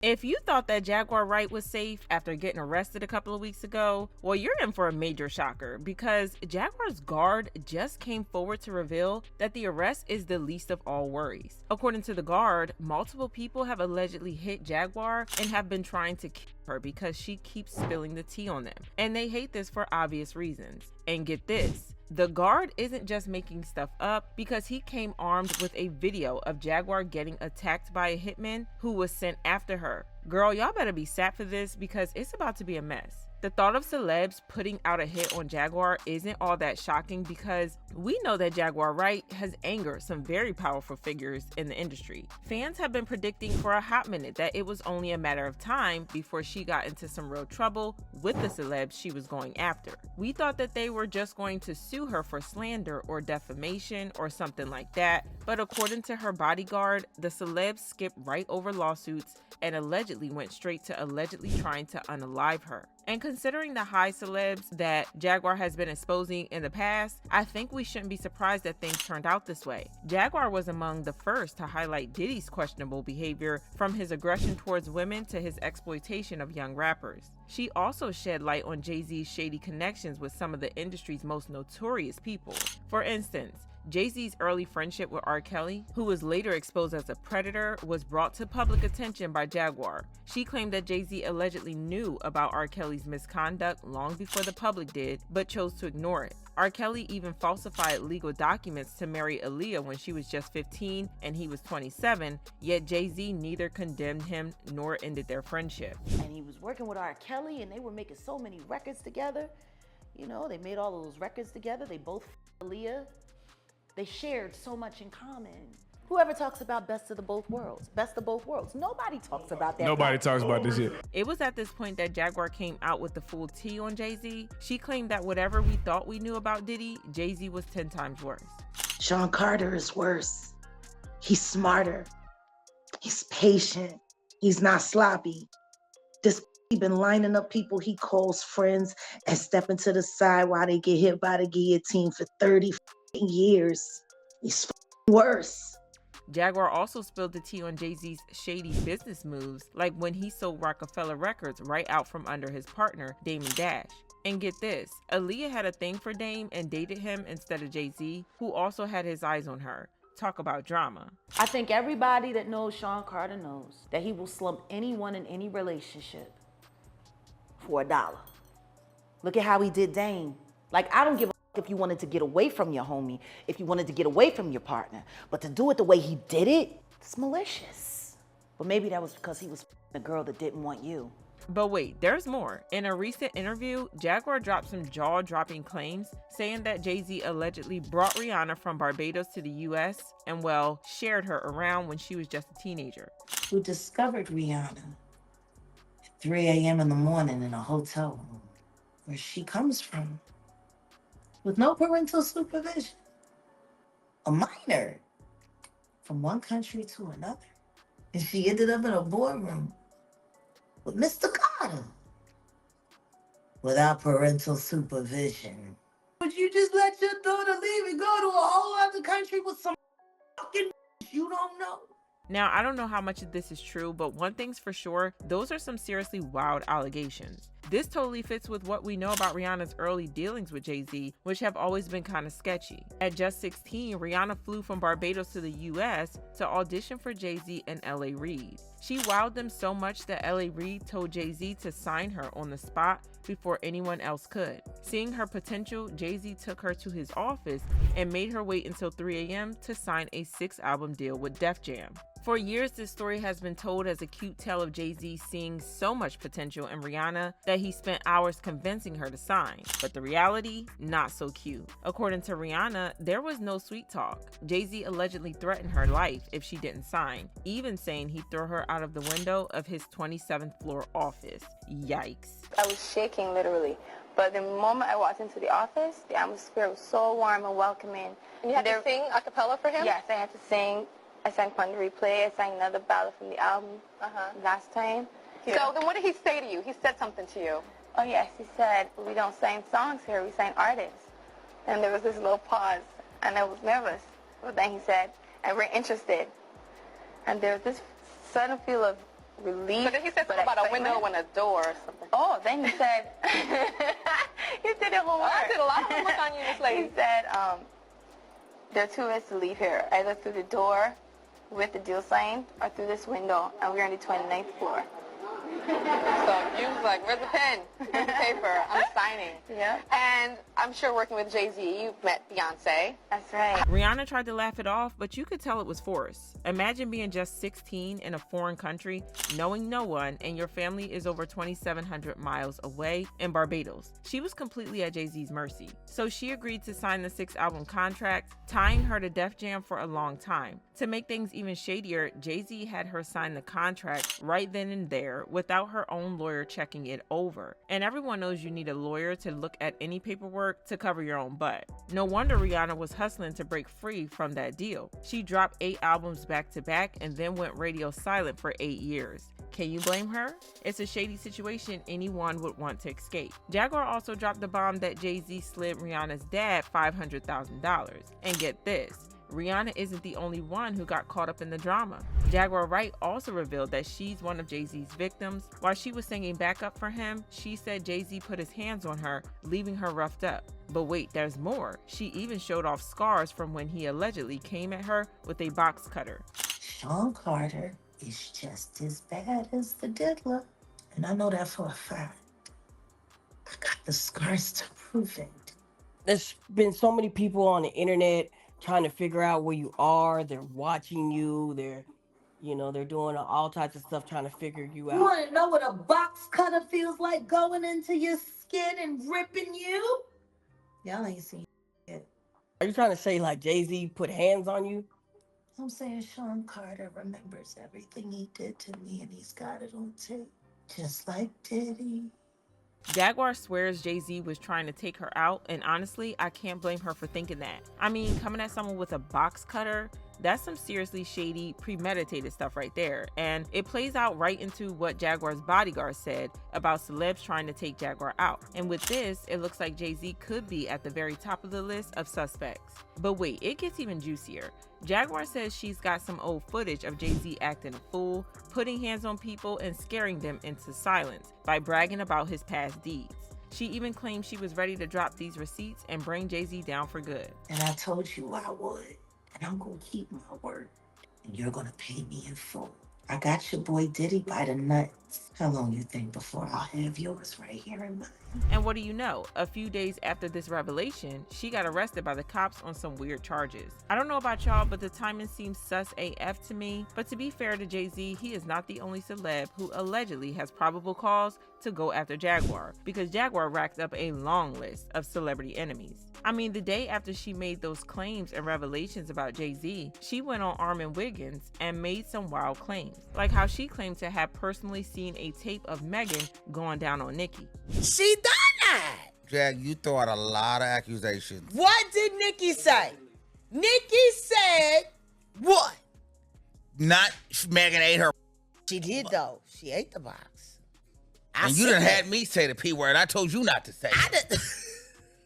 If you thought that Jaguar Wright was safe after getting arrested a couple of weeks ago, well, you're in for a major shocker because Jaguar's guard just came forward to reveal that the arrest is the least of all worries. According to the guard, multiple people have allegedly hit Jaguar and have been trying to kill her because she keeps spilling the tea on them. And they hate this for obvious reasons. And get this, the guard isn't just making stuff up because he came armed with a video of Jaguar getting attacked by a hitman who was sent after her. Girl, y'all better be sat for this because it's about to be a mess. The thought of celebs putting out a hit on Jaguar isn't all that shocking because we know that Jaguar Wright has angered some very powerful figures in the industry. Fans have been predicting for a hot minute that it was only a matter of time before she got into some real trouble with the celebs she was going after. We thought that they were just going to sue her for slander or defamation or something like that, but according to her bodyguard, the celebs skipped right over lawsuits and allegedly went straight to allegedly trying to unalive her. And considering the high celebs that Jaguar has been exposing in the past, I think we shouldn't be surprised that things turned out this way. Jaguar was among the first to highlight Diddy's questionable behavior, from his aggression towards women to his exploitation of young rappers. She also shed light on Jay-Z's shady connections with some of the industry's most notorious people. For instance, Jay-Z's early friendship with R. Kelly, who was later exposed as a predator, was brought to public attention by Jaguar. She claimed that Jay-Z allegedly knew about R. Kelly's misconduct long before the public did, but chose to ignore it. R. Kelly even falsified legal documents to marry Aaliyah when she was just 15 and he was 27, yet Jay-Z neither condemned him nor ended their friendship. And he was working with R. Kelly and they were making so many records together. You know, they made all of those records together. They both Aaliyah. They shared so much in common. Whoever talks about best of the both worlds, best of both worlds. Nobody talks about that. Nobody talks about this shit. It was at this point that Jaguar came out with the full tea on Jay-Z. She claimed that whatever we thought we knew about Diddy, Jay-Z was 10 times worse. Sean Carter is worse. He's smarter. He's patient. He's not sloppy. This he been lining up people he calls friends and stepping to the side while they get hit by the guillotine for 30 years. He's worse. Jaguar also spilled the tea on Jay-Z's shady business moves, like when he sold Rockefeller Records right out from under his partner, Damon Dash. And get this, Aaliyah had a thing for Dame and dated him instead of Jay-Z, who also had his eyes on her. Talk about drama. I think everybody that knows Sean Carter knows that he will slump anyone in any relationship for $1. Look at how he did Dame. Like, I don't give a if you wanted to get away from your homie, if you wanted to get away from your partner, but to do it the way he did it, it's malicious. But maybe that was because he was a girl that didn't want you. But wait, there's more. In a recent interview, Jaguar dropped some jaw-dropping claims, saying that Jay-Z allegedly brought Rihanna from Barbados to the US and, well, shared her around when she was just a teenager. Who discovered Rihanna at 3 a.m. in the morning in a hotel room where she comes from, with no parental supervision. A minor from one country to another. And she ended up in a boardroom with Mr. Carter without parental supervision. Would you just let your daughter leave and go to a whole other country with some fucking you don't know? Now, I don't know how much of this is true, but one thing's for sure, those are some seriously wild allegations. This totally fits with what we know about Rihanna's early dealings with Jay-Z, which have always been kind of sketchy. At just 16, Rihanna flew from Barbados to the US to audition for Jay-Z and L.A. Reid. She wowed them so much that L.A. Reid told Jay-Z to sign her on the spot before anyone else could. Seeing her potential, Jay-Z took her to his office and made her wait until 3 a.m. to sign a 6-album deal with Def Jam. For years, this story has been told as a cute tale of Jay-Z seeing so much potential in Rihanna that he spent hours convincing her to sign. But the reality, not so cute. According to Rihanna, there was no sweet talk. Jay-Z allegedly threatened her life if she didn't sign, even saying he'd throw her out of the window of his 27th floor office. Yikes. I was shaking literally. But the moment I walked into the office, the atmosphere was so warm and welcoming. And you had to sing a cappella for him? Yes, I had to sing. I sang Fun to Replay. I sang another ballad from the album last time. Yeah. So then what did he say to you? He said something to you. Oh, yes. He said, we don't sing songs here. We sing artists. And there was this little pause, and I was nervous. But then he said, and we're interested. And there was this sudden feel of relief. But then he said something about a window and a door or something. Oh, then he said, you did it homework. I did a lot of homework on you, Miss Lady. He said, there are two ways to leave here, either through the door with the deal sign or through this window, and we're on the 29th floor. So you was like, where's the pen? Where's the paper? I'm signing. Yeah. And I'm sure working with Jay-Z, you met Beyonce. That's right. Rihanna tried to laugh it off, but you could tell it was forced. Imagine being just 16 in a foreign country, knowing no one, and your family is over 2,700 miles away in Barbados. She was completely at Jay-Z's mercy. So she agreed to sign the 6-album contract, tying her to Def Jam for a long time. To make things even shadier, Jay-Z had her sign the contract right then and there without her own lawyer checking it over. And everyone knows you need a lawyer to look at any paperwork to cover your own butt. No wonder Rihanna was hustling to break free from that deal. She dropped 8 albums back to back and then went radio silent for 8 years. Can you blame her? It's a shady situation anyone would want to escape. Jaguar also dropped the bomb that Jay-Z slid Rihanna's dad $500,000. And get this, Rihanna isn't the only one who got caught up in the drama. Jaguar Wright also revealed that she's one of Jay-Z's victims. While she was singing backup for him, she said Jay-Z put his hands on her, leaving her roughed up. But wait, there's more. She even showed off scars from when he allegedly came at her with a box cutter. Sean Carter is just as bad as the diddler. And I know that for a fact. I got the scars to prove it. There's been so many people on the internet trying to figure out where you are. They're watching you. They're doing all types of stuff trying to figure you out. You want to know what a box cutter feels like going into your skin and ripping you? Y'all ain't seen it. Are you trying to say like Jay-Z put hands on you? I'm saying Sean Carter remembers everything he did to me and he's got it on tape. Just like Diddy. Jaguar swears Jay-Z was trying to take her out, and honestly, I can't blame her for thinking that. I mean, coming at someone with a box cutter, that's some seriously shady, premeditated stuff right there. And it plays out right into what Jaguar's Bodyguard said about celebs trying to take Jaguar out. And with this, it looks like Jay-Z could be at the very top of the list of suspects. But wait, it gets even juicier. Jaguar says she's got some old footage of Jay-Z acting a fool, putting hands on people, and scaring them into silence by bragging about his past deeds. She even claimed she was ready to drop these receipts and bring Jay-Z down for good. And I told you I would. And I'm going to keep my word. And you're going to pay me in full. I got your boy Diddy by the nuts. How long you think before I'll have yours right here in mine? And what do you know? A few days after this revelation, she got arrested by the cops on some weird charges. I don't know about y'all, but the timing seems sus AF to me. But to be fair to Jay-Z, he is not the only celeb who allegedly has probable cause to go after Jaguar, because Jaguar racked up a long list of celebrity enemies. I mean, the day after she made those claims and revelations about Jay-Z, she went on Armin Wiggins and made some wild claims, like how she claimed to have personally seen a tape of Megan going down on Nicki. She done that. Jag, you throw out a lot of accusations. What did Nicki say? Nicki said what? Not Megan ate her. She did though. She ate the box. And you done had me say the P word. I told you not to say it.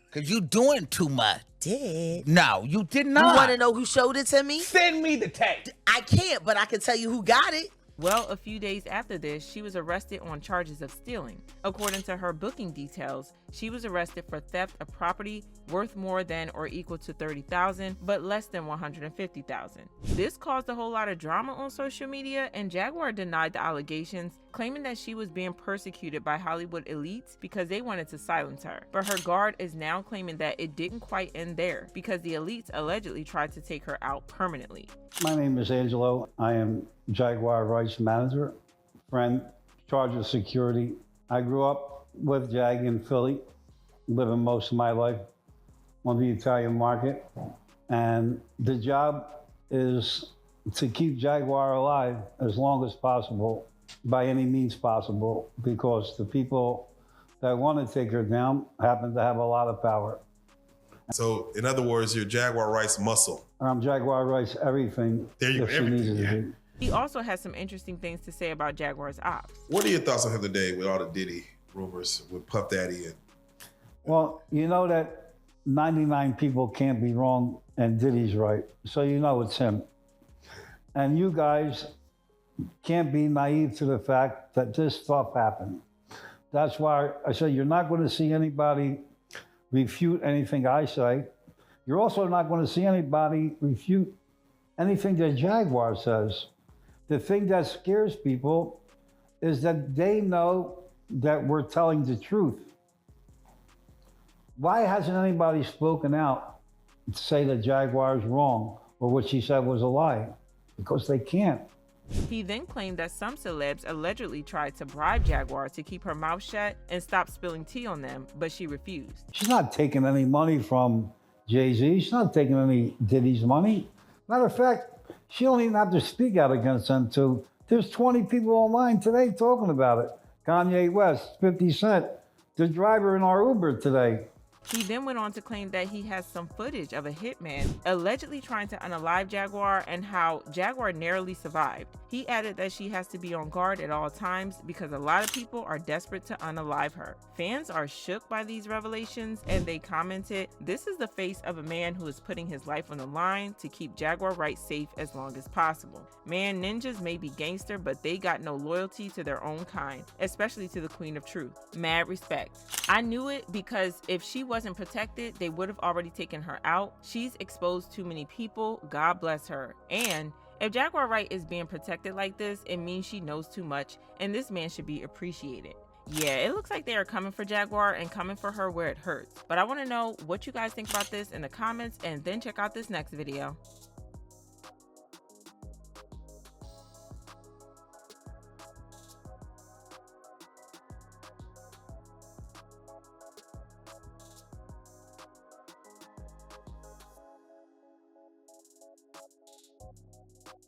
Because you doing too much. Did. No, you did not. You want to know who showed it to me? Send me the tape. I can't, but I can tell you who got it. Well, a few days after this, she was arrested on charges of stealing. According to her booking details, she was arrested for theft of property worth more than or equal to $30,000, but less than $150,000. This caused a whole lot of drama on social media, and Jaguar denied the allegations, claiming that she was being persecuted by Hollywood elites because they wanted to silence her. But her guard is now claiming that it didn't quite end there, because the elites allegedly tried to take her out permanently. My name is Angelo. I am Jaguar Wright's manager, friend, charge of security. I grew up with Jag in Philly, living most of my life on the Italian market. And the job is to keep Jaguar alive as long as possible, by any means possible, because the people that want to take her down happen to have a lot of power. So, in other words, you're Jaguar Wright's muscle. I'm Jaguar Wright's everything. There you go, everything, yeah. He also has some interesting things to say about Jaguar's ops. What are your thoughts on him today with all the Diddy rumors with Puff Daddy? Well, you know that 99 people can't be wrong and Diddy's right. So you know it's him. And you guys can't be naive to the fact that this stuff happened. That's why I say you're not going to see anybody refute anything I say. You're also not going to see anybody refute anything that Jaguar says. The thing that scares people is that they know that we're telling the truth. Why hasn't anybody spoken out to say that Jaguar is wrong or what she said was a lie? Because they can't. He then claimed that some celebs allegedly tried to bribe Jaguar to keep her mouth shut and stop spilling tea on them, but she refused. She's not taking any money from Jay-Z. She's not taking any Diddy's money. Matter of fact, she don't even have to speak out against them too. There's 20 people online today talking about it. Kanye West, 50 Cent, the driver in our Uber today. He then went on to claim that he has some footage of a hitman allegedly trying to unalive Jaguar and how Jaguar narrowly survived. He added that she has to be on guard at all times because a lot of people are desperate to unalive her. Fans are shook by these revelations and they commented, "This is the face of a man who is putting his life on the line to keep Jaguar Wright safe as long as possible. Man, ninjas may be gangster, but they got no loyalty to their own kind, especially to the Queen of Truth. Mad respect." I knew it because if she wasn't protected, they would have already taken her out. She's exposed too many people. God bless her. And if Jaguar Wright is being protected like this, it means she knows too much, and this man should be appreciated. Yeah, it looks like they are coming for Jaguar and coming for her where it hurts. But I want to know what you guys think about this in the comments, and then check out this next video.